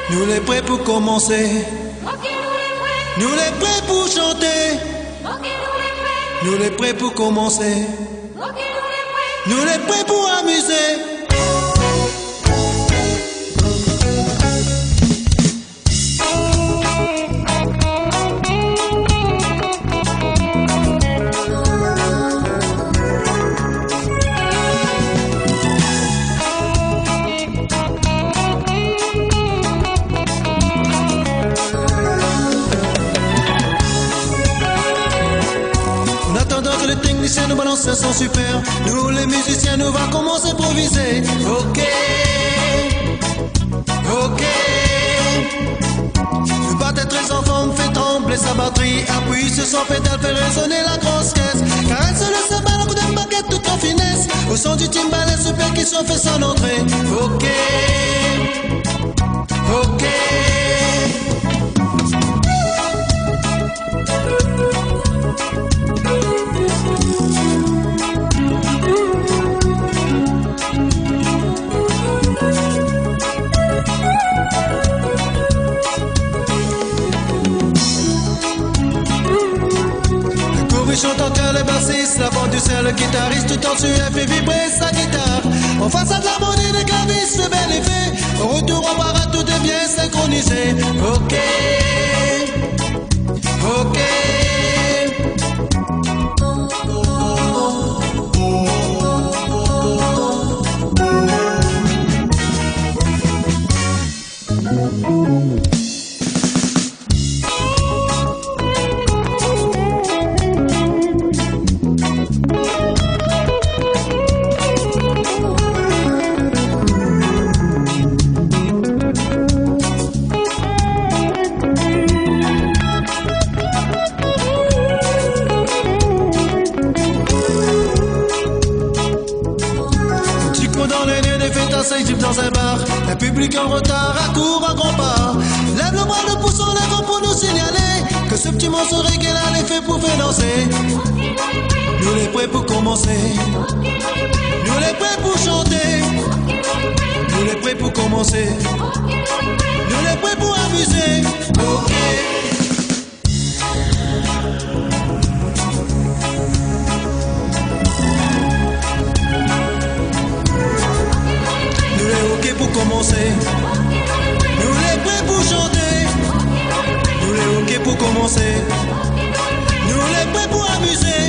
Nous les prêts pour commencer. Nous les prêts pour chanter. Nous les prêts pour commencer. Nous les prêts pour amuser. Les techniciens nous balancent un son super. Nous les musiciens nous va commencer à improviser. Ok, ok. Le batteur très en forme fait trembler sa batterie. Appuie sur son pédale, fait résonner la grosse caisse. Caresse le cymbale, un coup de baguette tout en finesse. Au son du timbal, et super qui sont fait son entrée. Ok, ok. Chantant le bassiste, la voix du ciel, le guitariste tout en dessus fait vibrer sa guitare. En face à de l'harmonie des clavistes, le bel effet. Au retour on part, tout est bien synchronisé. Ok, ok. Dans un bar, un public en retard accourt en grand pas. Lève le bras, le pouce en avant pour nous signaler que ce petit morceau reggae là est fait pour faire danser. Nous les prêts pour commencer. Nous les prêts pour chanter. Nous les prêts pour commencer. Nous les prêts pour amuser. Ok. Pour commencer, nous les prêts pour chanter, nous les hockey pour commencer, nous les prêts pour amuser.